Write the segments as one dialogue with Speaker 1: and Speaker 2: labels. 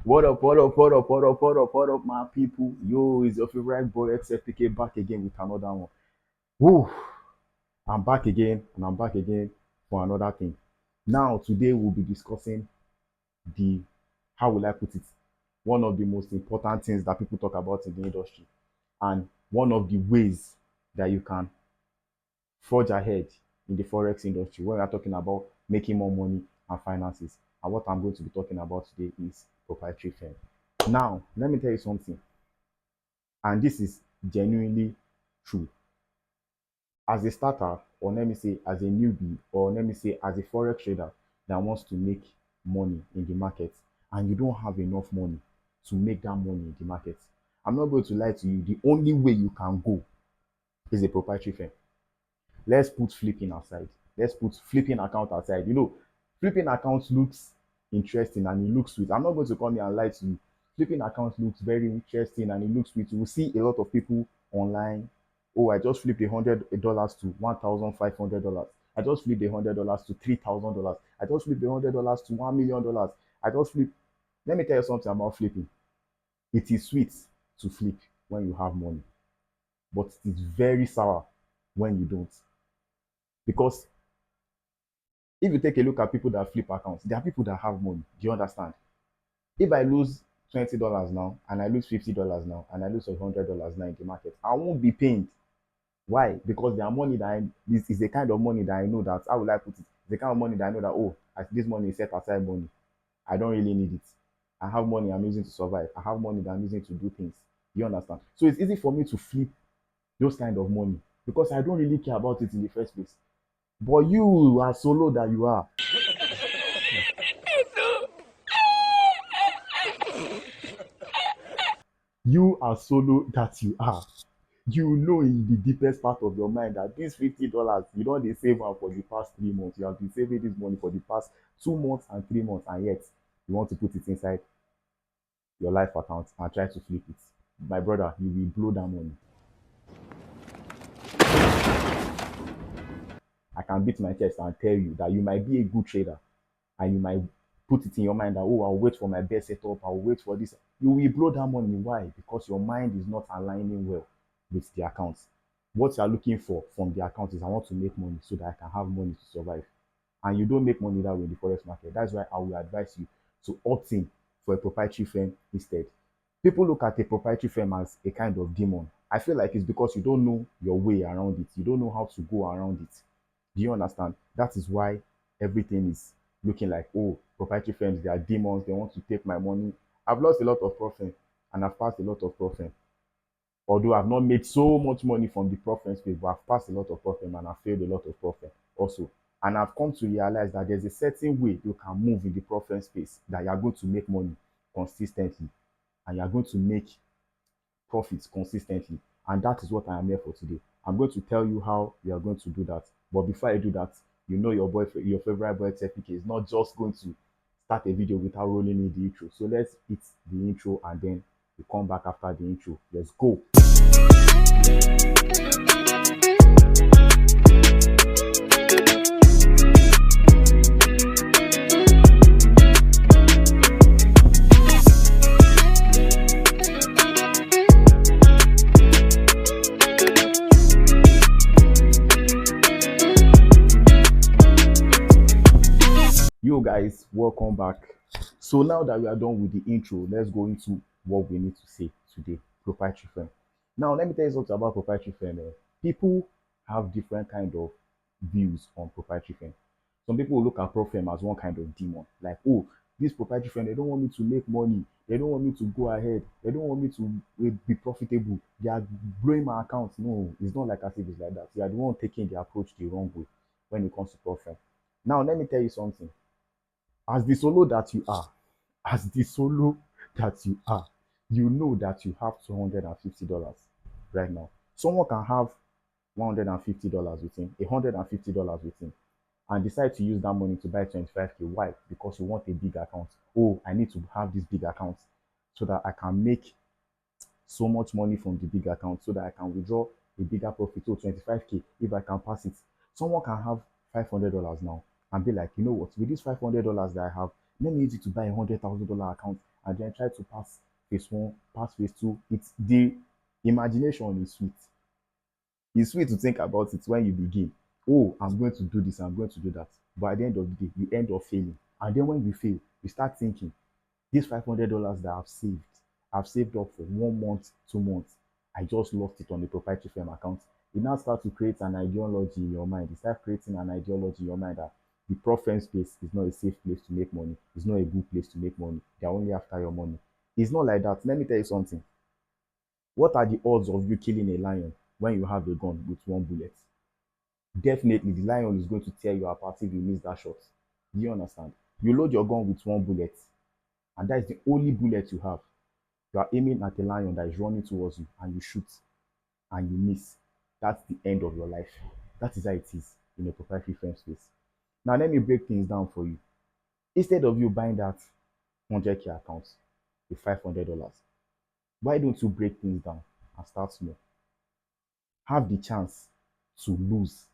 Speaker 1: What up, what up, what up, what up, what up, what up, my people? Yo, it's your favorite boy XFPK back again with another one. Woo! I'm back again and I'm back again for another thing. Now, today we'll be discussing the, how will I put it, one of the most important things that people talk about in the industry and one of the ways that you can forge ahead in the forex industry when we're talking about making more money and finances. And what I'm going to be talking about today is proprietary firm. Now, let me tell you something, and this is genuinely true. As a starter, or let me say as a newbie, or let me say as a forex trader that wants to make money in the market, and you don't have enough money to make that money in the market, I'm not going to lie to you, the only way you can go is a proprietary firm. Let's put flipping aside. Let's put flipping account aside. Flipping account looks interesting and it looks sweet. I'm not going to come here and lie to you. Flipping account looks very interesting and it looks sweet. You will see a lot of people online. Oh, I just flipped $100 to $1,500. I just flipped $100 to $3,000. I just flipped $100 to $1 million. I just flipped. Let me tell you something about flipping. It is sweet to flip when you have money, but it's very sour when you don't. Because if you take a look at people that flip accounts, there are people that have money. Do you understand? If I lose $20 now and I lose $50 now and I lose $100 now in the market, I won't be pained. Why? Because there are money that this is the kind of money that I know that, how will I put it? The kind of money that I know that, oh, this money is set aside money. I don't really need it. I have money I'm using to survive. I have money that I'm using to do things. You understand? So it's easy for me to flip those kind of money because I don't really care about it in the first place. But you are solo that you are. You are solo that you are. You know in the deepest part of your mind that this $50, you don't dey save am for the past 3 months. You have been saving this money for the past 2 months and 3 months, and yet you want to put it inside your life account and try to flip it. My brother, you will blow that money. I can beat my chest and tell you that you might be a good trader and you might put it in your mind that, oh, I'll wait for my best setup, I'll wait for this. You will blow that money. Why? Because your mind is not aligning well with the accounts. What you are looking for from the account is, I want to make money so that I can have money to survive. And you don't make money that way in the forex market. That's why I will advise you to opt in for a proprietary firm instead. People look at a proprietary firm as a kind of demon. I feel like it's because you don't know your way around it. You don't know how to go around it. Do you understand? That is why everything is looking like, oh, proprietary firms, they are demons, they want to take my money. I've lost a lot of profit and I've passed a lot of profit. Although I've not made so much money from the profit space, but I've passed a lot of profit and I've failed a lot of profit also. And I've come to realize that there's a certain way you can move in the profit space that you're going to make money consistently and you're going to make profits consistently. And that is what I am here for today. I'm going to tell you how we are going to do that. But before I do that, you know your boy, your favorite boy TFPK is not just going to start a video without rolling in the intro. So let's hit the intro and then we come back after the intro. Let's go. Yo guys, welcome back. So now that we are done with the intro, let's go into what we need to say today. Proprietary firm. Now let me tell you something about proprietary firm. People have different kind of views on proprietary firm. Some people will look at pro firm as one kind of demon, like, oh, this proprietary firm, they don't want me to make money, they don't want me to go ahead, they don't want me to be profitable, they are blowing my account. No, it's not like as if it's like that. You are the one taking the approach the wrong way when it comes to pro firm. Now let me tell you something. As the solo that you are, as the solo that you are, you know that you have $250 right now. Someone can have $150 with him, $150 with him, and decide to use that money to buy 25K. Why? Because you want a big account. Oh, I need to have this big account so that I can make so much money from the big account so that I can withdraw a bigger profit. So 25K, if I can pass it. Someone can have $500 now and be like, you know what, with this $500 that I have, Let me use it to buy $100,000 account and then try to pass phase one, pass phase two. It's the imagination is sweet. It's sweet to think about it when you begin. Oh, I'm going to do this, I'm going to do that. But at the end of the day, you end up failing. And then when you fail, you start thinking, this $500 that I've saved up for 1 month, 2 months. I just lost it on the proprietary firm account. You now start to create an ideology in your mind. You start creating an ideology in your mind that the prop firm space is not a safe place to make money. It's not a good place to make money. They're only after your money. It's not like that. Let me tell you something. What are the odds of you killing a lion when you have a gun with one bullet? Definitely, the lion is going to tear you apart if you miss that shot. Do you understand? You load your gun with one bullet, and that is the only bullet you have. You are aiming at a lion that is running towards you and you shoot and you miss. That's the end of your life. That is how it is in a proprietary firm space. Now, let me break things down for you. Instead of you buying that 100K account with $500, why don't you break things down and start small? Have the chance to lose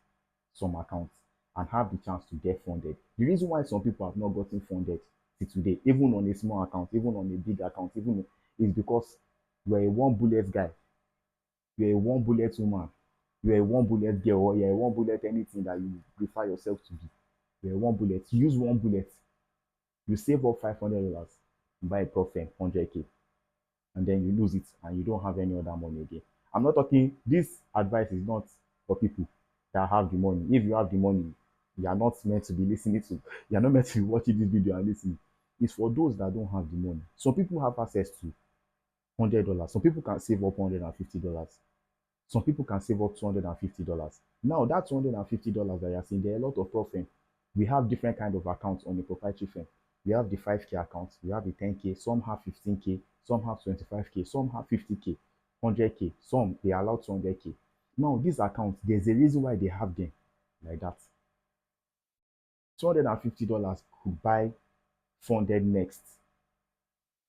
Speaker 1: some accounts and have the chance to get funded. The reason why some people have not gotten funded till today, even on a small account, even on a big account, even is because you're a one bullet guy, you're a one bullet woman, you're a one bullet girl, or you're a one bullet anything that you prefer yourself to be. You're a one bullet. Use one bullet. You save up $500, buy a profit 100K, and then you lose it and you don't have any other money again. I'm not talking, this advice is not for people that have the money. If you have the money, you are not meant to be listening to, you are not meant to be watching this video and listening. It's for those that don't have the money. Some people have access to $100. Some people can save up $150. Some people can save up $250. Now that $250 that you're seeing, there are a lot of profit. We have different kind of accounts on the proprietary firm. We have the 5K accounts, we have the 10K, some have 15K, some have 25K, some have 50K, 100K, some they allow 200K. Now these accounts, there's a reason why they have them like that. $250 could buy funded next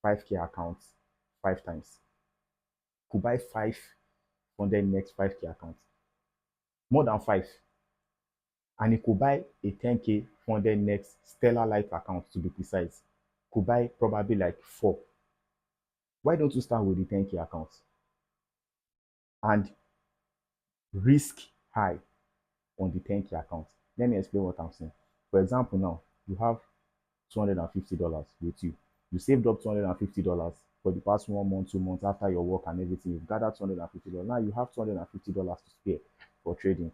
Speaker 1: 5K accounts 5 times. Could buy five funded next 5K accounts. More than five. And he could buy a 10K funded next Stellar Light account to be precise. Could buy probably like four. Why don't you start with the 10K account and risk high on the 10K account? Let me explain what I'm saying. For example, now you have $250 with you. You saved up $250 for the past 1 month, 2 months after your work and everything. You've gathered $250. Now you have $250 to spare for trading.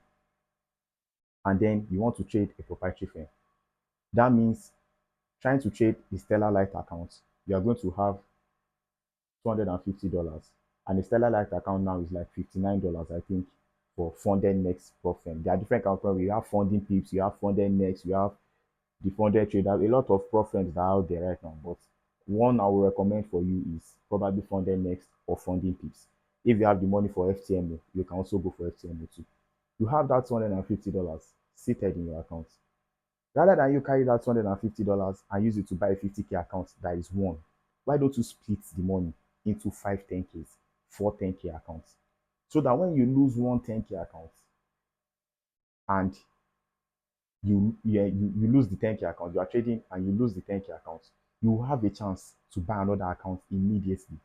Speaker 1: And then you want to trade a proprietary firm. That means trying to trade the Stellar Light account, you are going to have $250. And the Stellar Light account now is like $59, I think, for funded next profit. There are different accounts. You have funding pips, you have funded next, you have the funded trader. A lot of profits that are out there right now. But one I will recommend for you is probably funded next or funding pips. If you have the money for FTMO, you can also go for FTMO too. You have that $250 seated in your account. Rather than you carry that $250 and use it to buy a 50K account that is one, why don't you split the money into five 10Ks, four 10K accounts? So that when you lose one 10K account and you lose the 10K account, you are trading and you lose the 10K account, you will have a chance to buy another account immediately.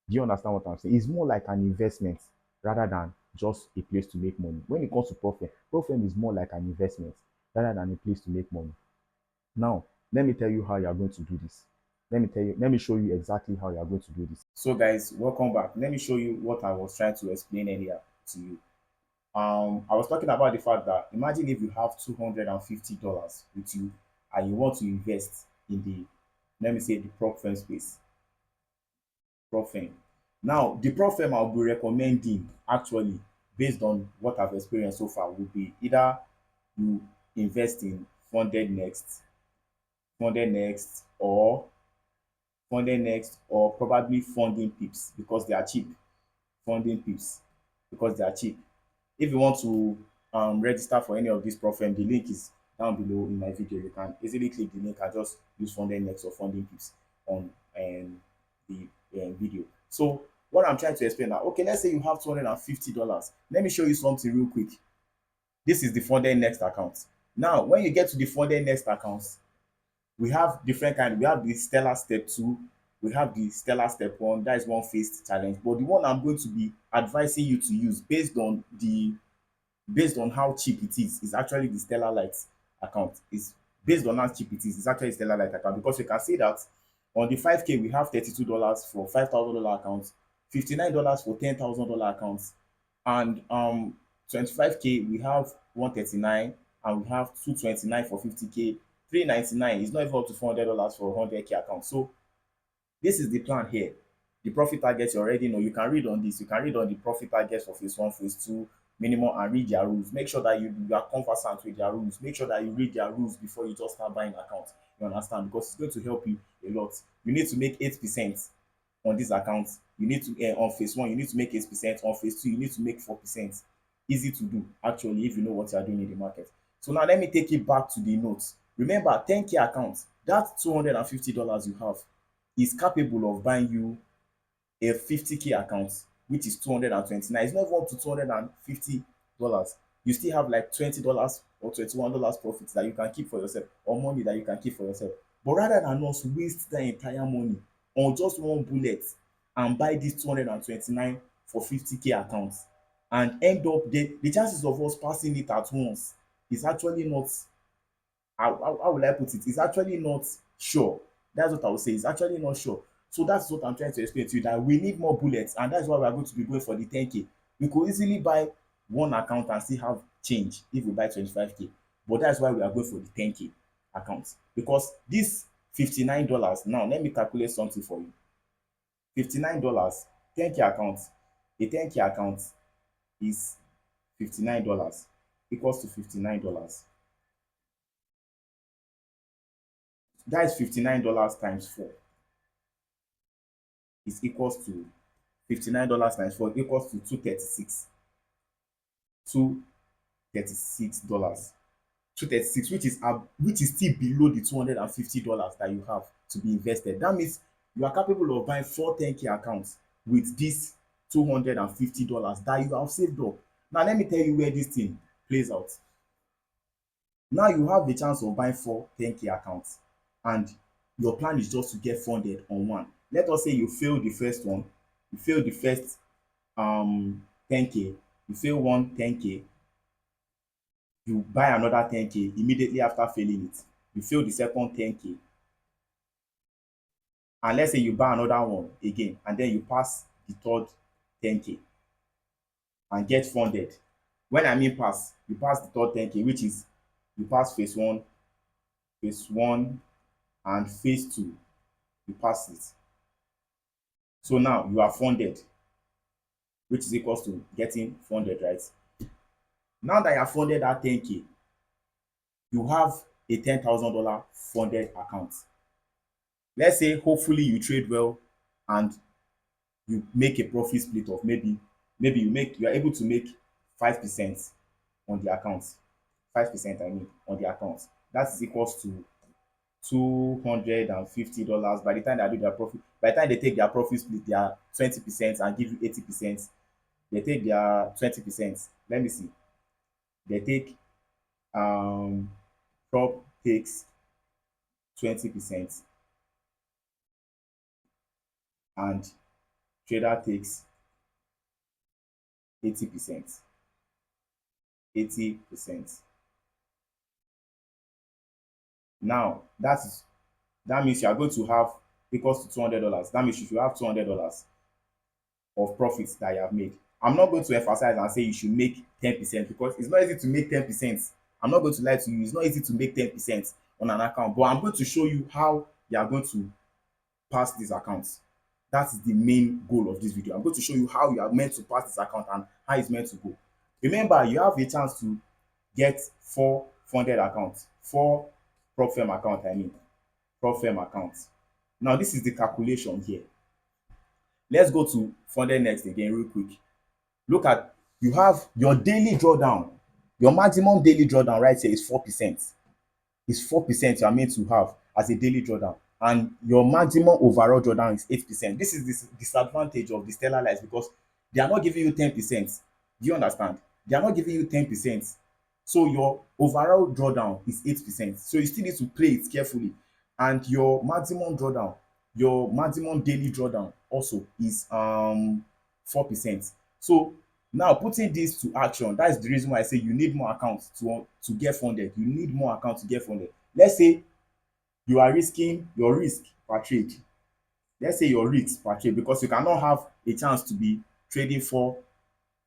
Speaker 1: Do you understand what I'm saying? It's more like an investment rather than just a place to make money. When it comes to profit, profit is more like an investment rather than a place to make money. Now, let me tell you how you are going to do this. Let me show you exactly how you are going to do this. So, guys, welcome back. Let me show you what I was trying to explain earlier to you. I was talking about the fact that imagine if you have $250 with you and you want to invest in the, let me say, the prop firm space. Prop firm. Now, the prop firm I'll be recommending actually, based on what I've experienced so far, would be either you invest in funded next, or funded next, or probably funding pips because they are cheap. Funding pips because they are cheap. If you want to register for any of these program, the link is down below in my video. You can easily click the link and just use funding next or funding pips on the video. So what I'm trying to explain now, okay, let's say you have $250. Let me show you something real quick. This is the funded next account. Now, when you get to the funded next account,
Speaker 2: We have different kind. We have the Stellar Step 2, we have the Stellar Step 1. That is one phased challenge. But the one I'm going to be advising you to use based on how cheap it is actually the Stellar Light account. Is based on how cheap it is. It's actually Stellar Light account because you can see that on the 5K we have $32 for $5,000 accounts, $59 for $10,000 accounts, and 25K we have 139, and we have 229 for 50K, 399 is not even up to $400 for 100K account. So this is the plan here. The profit targets you already know. You can read on this. You can read on the profit targets for phase one, phase two, minimum, and read their rules. Make sure that you are conversant with their rules. Make sure that you read their rules before you just start buying accounts. You understand? Because it's going to help you a lot. You need to make 8% on this account. You need to on phase one, you need to make 8%. On phase two, you need to make 4%. Easy to do, actually, if you know what you are doing in the market. So now let me take it back to the notes. Remember, 10K accounts, that $250 you have is capable of buying you a 50K account, which is 229. It's not even up to $250. You still have like $20 or $21 profits that you can keep for yourself, or money that you can keep for yourself. But rather than us waste that entire money on just one bullet and buy this 229 for 50K accounts and end up the chances of us passing it at once is actually not, how will I put it? It's actually not sure. That's what I would say. It's actually not sure. So that's what I'm trying to explain to you, that we need more bullets, and that's why we are going to be going for the 10K. We could easily buy one account and still have change if we buy 25K. But that's why we are going for the 10K account. Because this $59, now let me calculate something for you. $59, 10K account, a 10K account is $59 equals to $59. That is $59 times 4 is equals to $59 times 4 equals to 236. $236. 236, which is still below the $250 that you have to be invested. That means you are capable of buying four 10K accounts with this $250 that you have saved up. Now let me tell you where this thing plays out. Now you have the chance of buying four 10K accounts, and your plan is just to get funded on one. Let us say you fail the first one, you fail the first 10K, you fail one 10K, you buy another 10K immediately after failing it. You fail the second 10K, and let's say you buy another one again, and then you pass the third 10K and get funded. When I mean pass, you pass the third 10K, which is you pass phase one and phase two, you pass it. So now you are funded, which is equals to getting funded, right? Now that you are funded at 10K, you have a $10,000 funded account. Let's say hopefully you trade well and you make a profit split of maybe you are able to make 5% on the account. 5%, I mean, on the account. That is equals to $250. By the time they do their profit, by the time they take their profit split, their 20% and give you 80%, they take their 20%. Let me see. They take prop takes 20% and trader takes 80%. 80%. Now that means you are going to have equals to $200. That means you should have $200 of profits that you have made. I'm not going to emphasize and say you should make 10% because it's not easy to make 10%. I'm not going to lie to you, it's not easy to make 10% on an account, but I'm going to show you how you are going to pass these accounts. That's the main goal of this video. I'm going to show you how you are meant to pass this account and how it's meant to go. Remember, you have a chance to get four funded accounts, four prop firm account, I mean, prop firm accounts. Now, this is the calculation here. Let's go to funded next again real quick. Look at, you have your daily drawdown. Your maximum daily drawdown right here is 4%. Is 4% you are meant to have as a daily drawdown, and your maximum overall drawdown is 8%. This is the disadvantage of the Stellar Lights because they are not giving you 10%. Do you understand? They are not giving you 10%. So your overall drawdown is 8%. So you still need to play it carefully. and your maximum daily drawdown also is 4%. So now putting this to action, that is the reason why I say you need more accounts to get funded. You need more accounts to get funded. Let's say you are risking your risk per trade. Let's say your risk per trade, because you cannot have a chance to be trading 4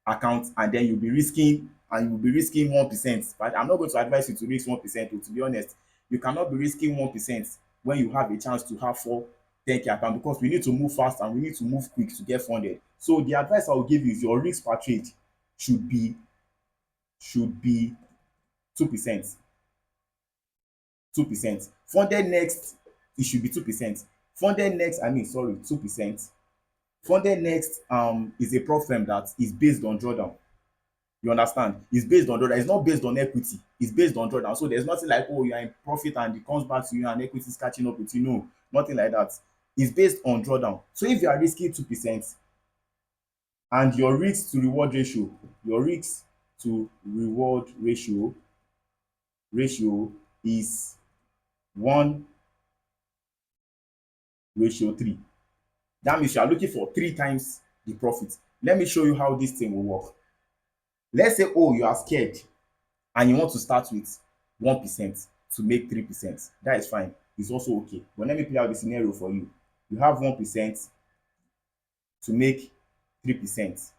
Speaker 2: accounts and then you'll be risking 1%. But I'm not going to advise you to risk 1%. To be honest, you cannot be risking 1% when you have a chance to have 4 10K accounts, because we need to move fast and we need to move quick to get funded. So the advice I will give you is your risk per trade should be should be 2%. 2%. Funded next, it should be 2%. Funded next, I mean, sorry, 2%. Funded next is a prop firm that is based on drawdown. You understand? It's based on drawdown. It's not based on equity. It's based on drawdown. So there's nothing like, oh, you are in profit and it comes back to you and equity is catching up with you. No, nothing like that. It's based on drawdown. So if you are risking 2% and your risk to reward ratio, your risk to reward ratio is 1:3. That means you are looking for 3 times the profit. Let me show you how this thing will work. Let's say, oh, you are scared and you want to start with 1% to make 3%. That is fine. It's also okay. But let me play out the scenario for you. You have 1% to make 3%.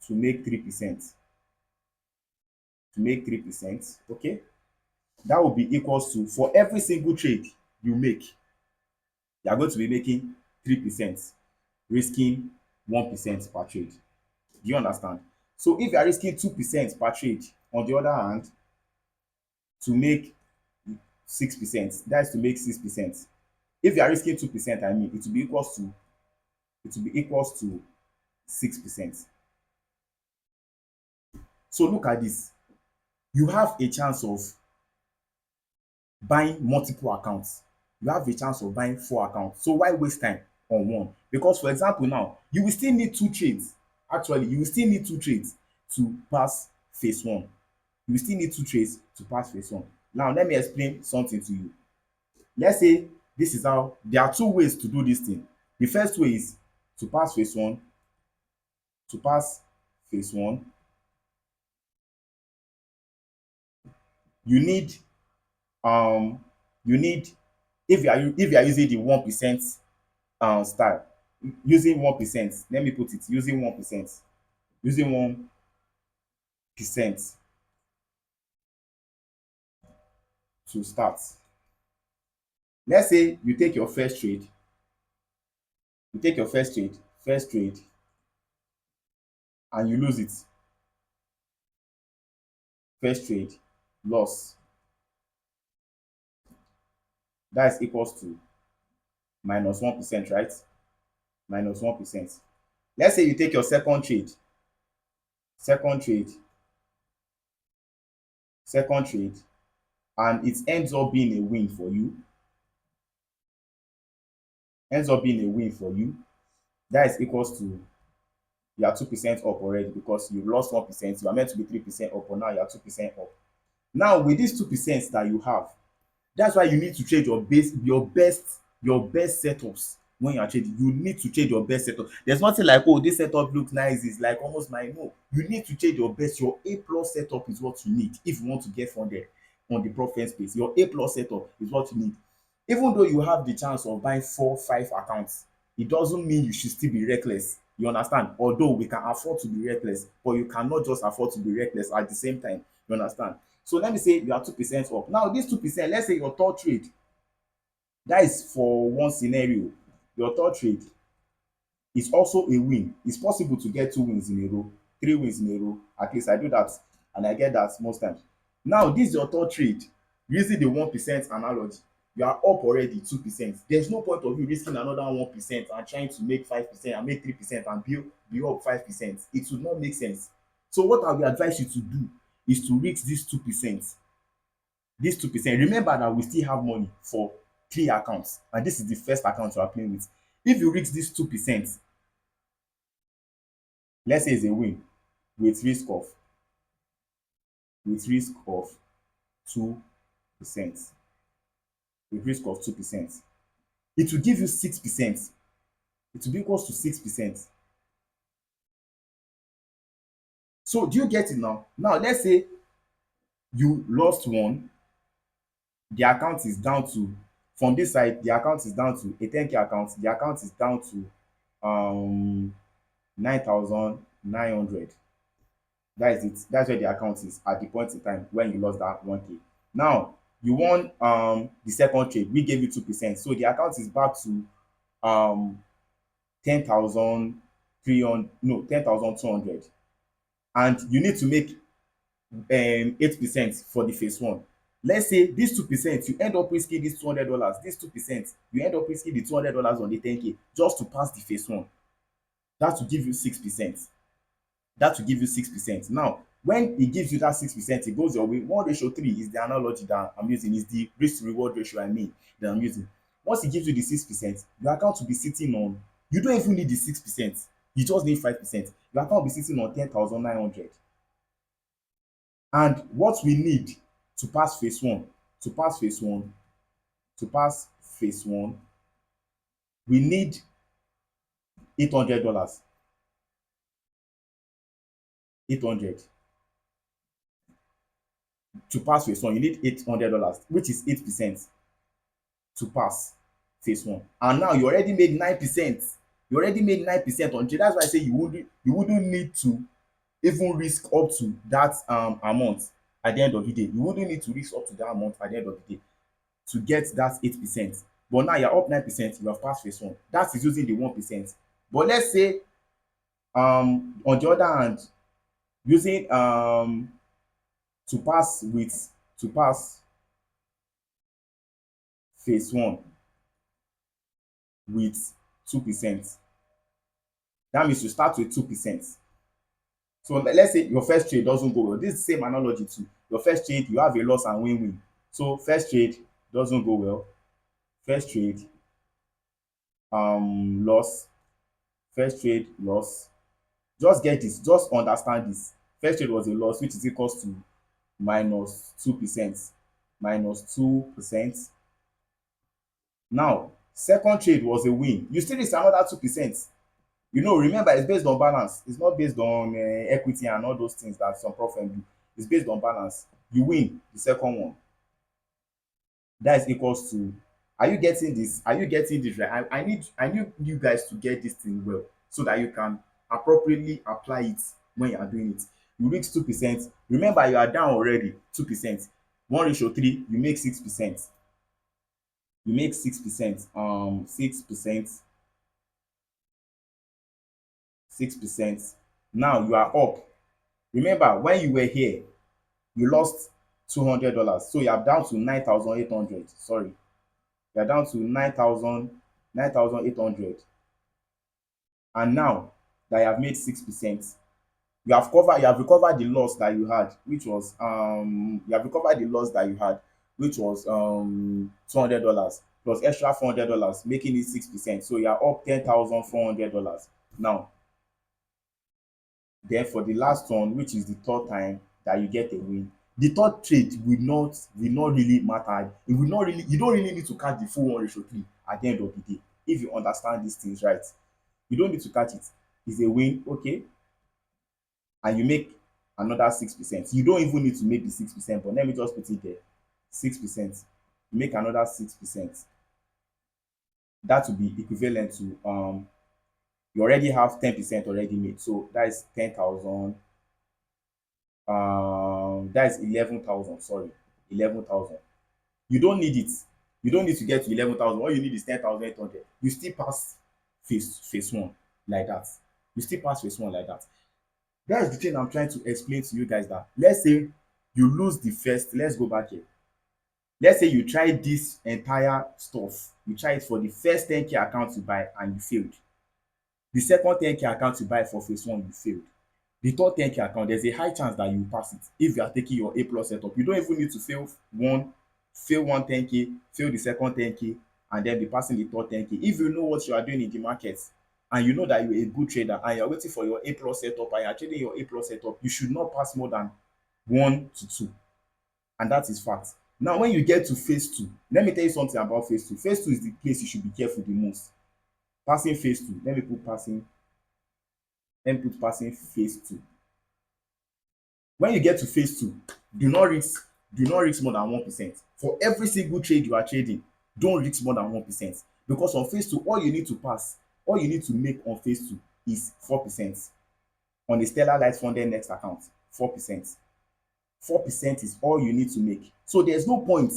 Speaker 2: To make 3%. To make 3%. Okay. That will be equals to, for every single trade you make, you are going to be making 3%, risking 1% per trade. Do you understand? So if you are risking 2% per trade, on the other hand, to make 6%, that is to make 6%. If you are risking 2%, I mean, it will be equals to 6%. So look at this. You have a chance of buying multiple accounts. You have a chance of buying 4 accounts. So why waste time on one? Because for example now, you will still need 2 trades. Actually, you will still need 2 trades to pass phase one. You will still need 2 trades to pass phase one. Now let me explain something to you. Let's say this is how, there are 2 ways to do this thing. The first way is to pass phase one. To pass phase one, you need um you need, if you are using the 1% style, using 1%, let me put it, using 1% to start. Let's say you take your first trade, first trade, and you lose it. First trade, loss. That is equals to minus 1%, right? Minus 1%. Let's say you take your second trade, second trade, and it ends up being a win for you. Ends up being a win for you. That is equals to, you are 2% up already, because you lost 1%. You are meant to be 3% up, but now you are 2% up. Now with these 2% that you have, that's why you need to trade your best setups. When you are trading, you need to trade your best setup. There's nothing like, oh, this setup looks nice, it's like almost my, no. You need to trade your best. Your A plus setup is what you need if you want to get funded on the profit space. Your A plus setup is what you need. Even though you have the chance of buying 4 5 accounts, it doesn't mean you should still be reckless. You understand? Although we can afford to be reckless, but you cannot just afford to be reckless at the same time. You understand? So let me say you are 2% up. Now this 2%, let's say your third trade, that is for one scenario. Your third trade is also a win. It's possible to get 2 wins in a row, 3 wins in a row. At least I do that and I get that most times. Now this is your third trade. Using the 1% analogy, you are up already 2%. There's no point of you risking another 1% and trying to make 5% and make 3% and be up 5%. It would not make sense. So what I will advise you to do is to risk this 2%. This 2%. Remember that we still have money for 3 accounts, and this is the first account you are playing with. If you risk this 2%, let's say it's a win with risk of 2%. a risk of 2%. It will give you 6%. It will be equals to 6%. So do you get it now? Now let's say you lost one, the account is down to, from this side the account is down to a 10K account, the account is down to 9,900. That is it. That's where the account is at the point in time when you lost that 1K. Now you won the second trade, we gave you 2%, so the account is back to 10,300, no, 10,200, and you need to make 8% for the phase one. Let's say this 2%, you end up risking this $200. This 2%, you end up risking the $200 on the 10K just to pass the phase one. That will give you 6%. That will give you 6%. Now, when it gives you that 6%, it goes your way. 1:3 is the analogy that I'm using, is the risk to reward ratio that I'm using. Once it gives you the 6%, your account will be sitting on, you don't even need the 6%, you just need 5%. Your account will be sitting on 10,900. And what we need to pass phase one, to pass phase one, to pass phase one, we need $800. 800 to pass phase one, you need $800, which is 8% to pass phase one. And now you already made 9%. You already made 9% on trade. That's why I say you wouldn't need to even risk up to that amount at the end of the day. You wouldn't need to risk up to that amount at the end of the day to get that 8%. But now you're up 9%, you have passed phase one. That is using the 1%. But let's say on the other hand, using to pass phase one with 2%. That means you start with 2%. So let's say your first trade doesn't go well. This is the same analogy too. Your first trade, you have a loss and win-win. So first trade doesn't go well. First trade loss. First trade loss. Just get this, just understand this. First trade was a loss, which is equals to minus 2%. Minus 2%. Now, second trade was a win. You still need another 2%. You know, remember, it's based on balance. It's not based on equity and all those things that some prof do. It's based on balance. You win the second one. That is equals to, are you getting this? Are you getting this right? I need you guys to get this thing well so that you can appropriately apply it when you are doing it. You reach 2%. Remember, you are down already 2%. 1:3, you make 6%. You make 6%. 6%. 6%. Now you are up. Remember, when you were here, you lost $200. So you are down to 9,800. Sorry. You are down to 9,800. And now that you have made 6%, you have recovered the loss that you had, which was $200 plus extra $400, making it 6%. So you are up $10,400. Now, then for the last one, which is the third time that you get a win, the third trade will not really matter. It will not really, you don't really need to catch the full 1:3 at the end of the day. If you understand these things right, you don't need to catch it. It's a win, okay, and you make another 6%. You don't even need to make the 6%, but let me just put it there. 6%. You make another 6%. That will be equivalent to you already have 10% already made. So that is 10,000. That is 11,000. Sorry, 11,000. You don't need it. You don't need to get to 11,000. All you need is 10,800. You still pass phase one like that. You still pass phase one like that. That's the thing I'm trying to explain to you guys, that let's say you lose the first, let's go back here. Let's say you try this entire stuff. You try it for the first 10K account you buy and you failed. The second 10K account you buy for phase one, you failed. The third 10K account, there's a high chance that you pass it if you are taking your A plus setup. You don't even need to fail one 10K, fail the second 10K, and then be passing the third 10K. If you know what you are doing in the market and you know that you're a good trader and you're waiting for your A plus setup and you're trading your A plus setup, you should not pass more than 1 to 2. And that is fact. Now when you get to phase two, let me tell you something about phase two. Phase two is the place you should be careful the most. Passing phase two, let me put passing phase two. When you get to phase two, do not risk do not risk more than 1%. For every single trade you are trading, don't risk more than 1%, because on phase two, all you need to make on phase two is 4%. On a Stellar Light funded next account, 4%. 4% is all you need to make. So there's no point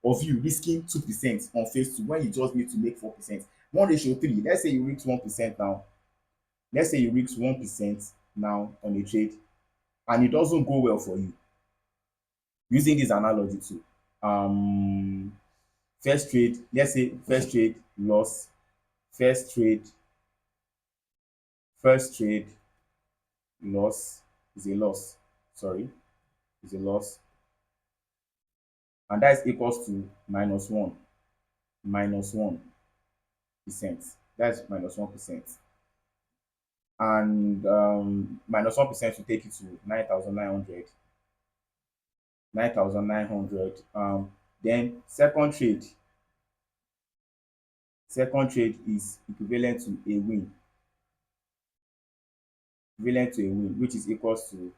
Speaker 2: of you risking 2% on phase two when you just need to make 4%. 1:3. Let's say you risk 1% now. Let's say you risk 1% now on a trade and it doesn't go well for you. Using this analogy too, um first trade, let's say first trade loss, first trade first trade loss is a loss, sorry, is a loss, and that is equals to -1%. That's -1%. And -1% will take you to 9,900. 9,900. Then second trade is equivalent to a win, which is equals to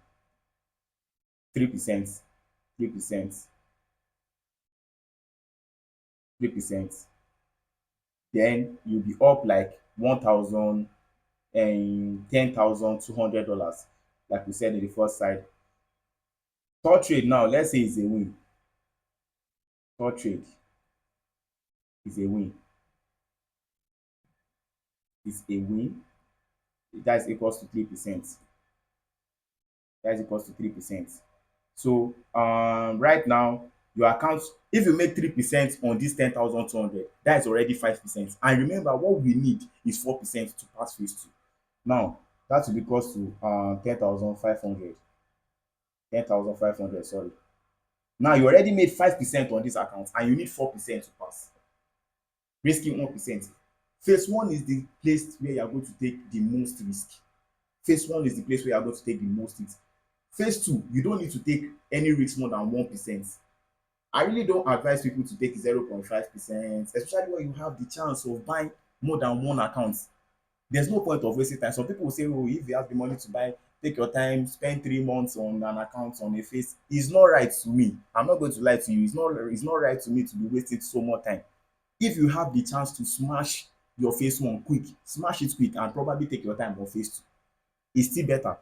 Speaker 2: 3%. 3%. 3%. Then you'll be up like 1,000 and $10,200, like we said in the first side. Third trade now, let's say is a win. Third trade is a win. Is a win. That is equals to 3%. That is equals to 3%. So right now, your account, if you make 3% on this 10,200, that is already 5%. And remember, what we need is 4% to pass phase two. Now, that will be equals to 10,500. 10,500, sorry. Now you already made 5% on this account and you need 4% to pass. Risking 1%. Phase one is the place where you are going to take the most risk. Phase one is the place where you are going to take the most risk. Phase two, you don't need to take any risk more than 1%. I really don't advise people to take 0.5%, especially when you have the chance of buying more than one account. There's no point of wasting time. Some people will say, oh, if you have the money to buy, take your time, spend 3 months on an account on a phase. It's not right to me. I'm not going to lie to you. It's not right to me to be wasting so much time. If you have the chance to smash your phase one quick, smash it quick and probably take your time on phase two. It's still better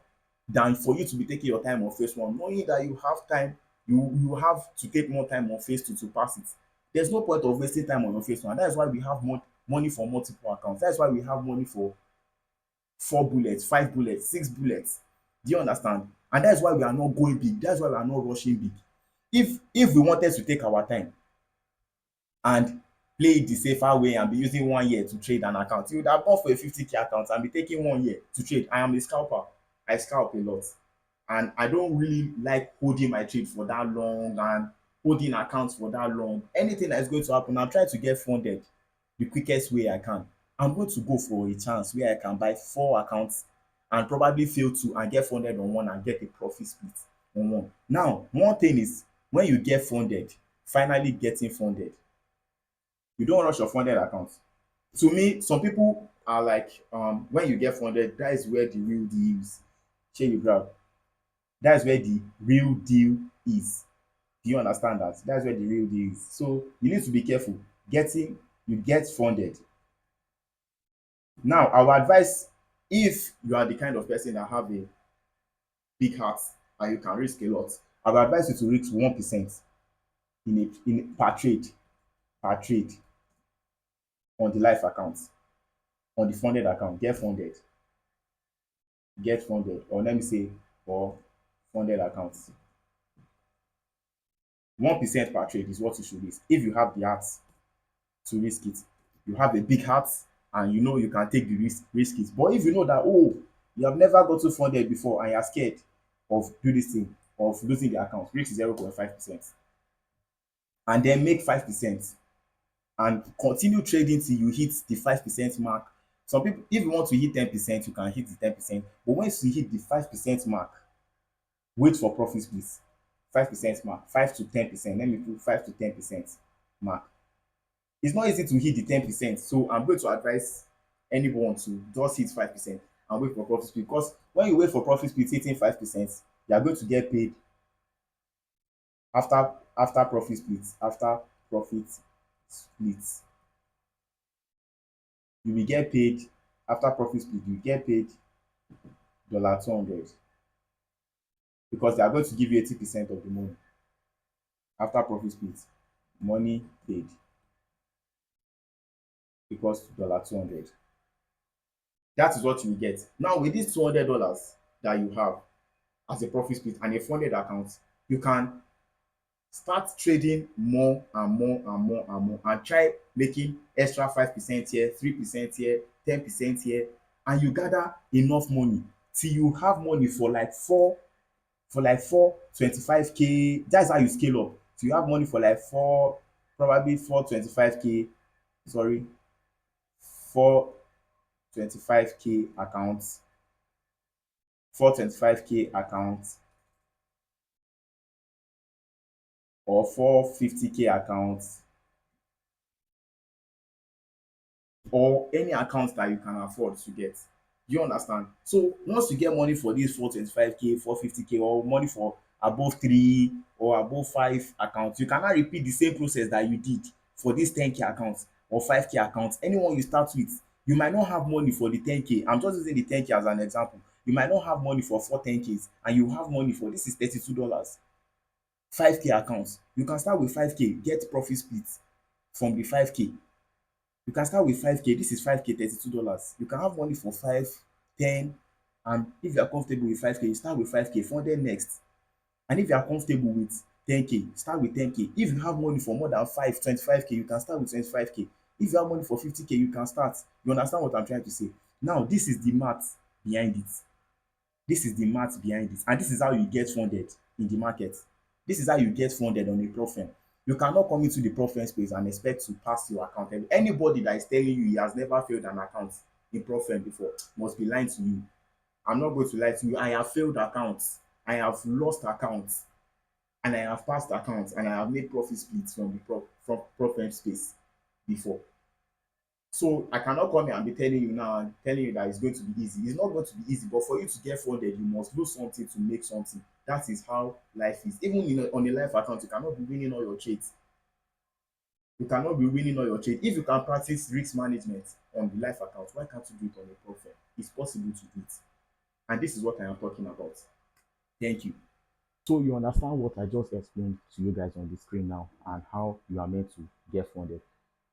Speaker 2: than for you to be taking your time on phase one, knowing that you have time, you have to take more time on phase two to pass it. There's no point of wasting time on your phase one. That's why we have money for multiple accounts. That's why we have money for 4 bullets, 5 bullets, 6 bullets. Do you understand? And that's why we are not going big. That's why we are not rushing big. If we wanted to take our time and play it the safer way and be using 1 year to trade an account, you would have gone for a 50K account and be taking 1 year to trade. I am a scalper. I scalp a lot. And I don't really like holding my trade for that long and holding accounts for that long. Anything that is going to happen, I'm trying to get funded the quickest way I can. I'm going to go for a chance where I can buy 4 accounts and probably fail two and get funded on one and get a profit split on one. Now, one thing is, when you get funded, finally getting funded, you don't rush your funded account. To me, some people are like, when you get funded, that is where the real deal is. Shey you grab. That is where the real deal is. Do you understand that? That's where the real deal is. So you need to be careful. You get funded. Now, I would advise, if you are the kind of person that have a big heart and you can risk a lot, I would advise you to risk 1% in per trade on the life account, on the funded account. Get funded, or let me say, for funded accounts. 1% per trade is what you should risk if you have the heart to risk it. You have a big heart and you know you can take the risk it. But if you know that, oh, you have never gotten funded before and you are scared of doing this thing, of losing the account, risk 0.5%, and then make 5% and continue trading till you hit the 5% mark. Some people, if you want to hit 10%, you can hit the 10%. But once you hit the 5% mark, wait for profit split. 5% mark, 5 to 10%. Let me put 5 to 10% mark. It's not easy to hit the 10%. So I'm going to advise anyone to just hit 5% and wait for profit split. Because when you wait for profit split hitting 5%, you are going to get paid after profit split. After profit split, you will get paid after profit split, you get paid $200 because they are going to give you 80% of the money after profit split. Money paid equals to $200. That is what you will get. Now with this $200 that you have as a profit split and a funded account, you can start trading more and more and more and more and try making extra 5% here, 3% here, 10% here, and you gather enough money till you have money for like four 25k. That's how you scale up. Till you have money for like probably 4 25k, sorry, 4 25k accounts, 4 25k accounts, or 4 50k accounts, or any account that you can afford to get. You understand? So once you get money for this 4 25k, 4 50k, or money for above 3 or above 5 accounts, you cannot repeat the same process that you did for this 10k accounts or 5k accounts. Anyone you start with, you might not have money for the 10k. I'm just using the 10k as an example. You might not have money for 4 10ks, and you have money for, this is $32, 5k accounts. You can start with 5k, get profit split from the 5k. You can start with 5k. This is 5k, $32. You can have money for 5 10, and if you are comfortable with 5k, you start with 5k funded next. And if you are comfortable with 10k, start with 10k. If you have money for more than 25k, you can start with 25k. If you have money for 50k, you can start. You understand what I'm trying to say? Now this is the math behind it. This is the math behind it, and this is how you get funded in the market. This is how you get funded on a prop firm. You cannot come into the prop firm space and expect to pass your account. Anybody that is telling you he has never failed an account in prop firm before must be lying to you. I'm not going to lie to you. I have failed accounts, I have lost accounts, and I have passed accounts, and I have made profit splits from the prop firm space before. So I cannot come here and be telling you now and telling you that it's going to be easy. It's not going to be easy, but for you to get funded, you must lose something to make something. That is how life is. Even on a life account, you cannot be winning all your trades. You cannot be winning all your trades. If you can practice risk management on the life account, why can't you do it on a profit? It's possible to do it. And this is what I am talking about. Thank you.
Speaker 1: So you understand what I just explained to you guys on the screen now and how you are meant to get funded.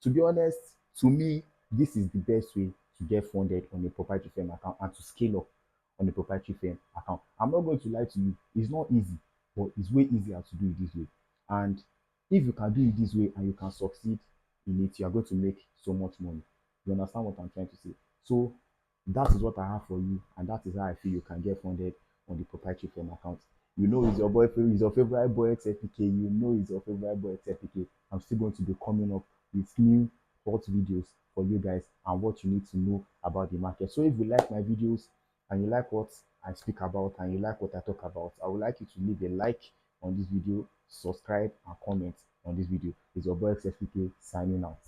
Speaker 1: To be honest, to me, this is the best way to get funded on a proprietary firm account and to scale up on a proprietary firm account. I'm not going to lie to you, it's not easy, but it's way easier to do it this way. And if you can do it this way and you can succeed in it, you are going to make so much money. You understand what I'm trying to say? So that is what I have for you, and that is how I feel you can get funded on the proprietary firm account. You know it's your boyfriend, it's your favorite boy XFPK. You know it's your favorite boy XFPK. I'm still going to be coming up with new hot videos for you guys and what you need to know about the market. So if you like my videos and you like what I speak about and you like what I talk about, I would like you to leave a like on this video, subscribe and comment on this video. It's your boy XFPK signing out.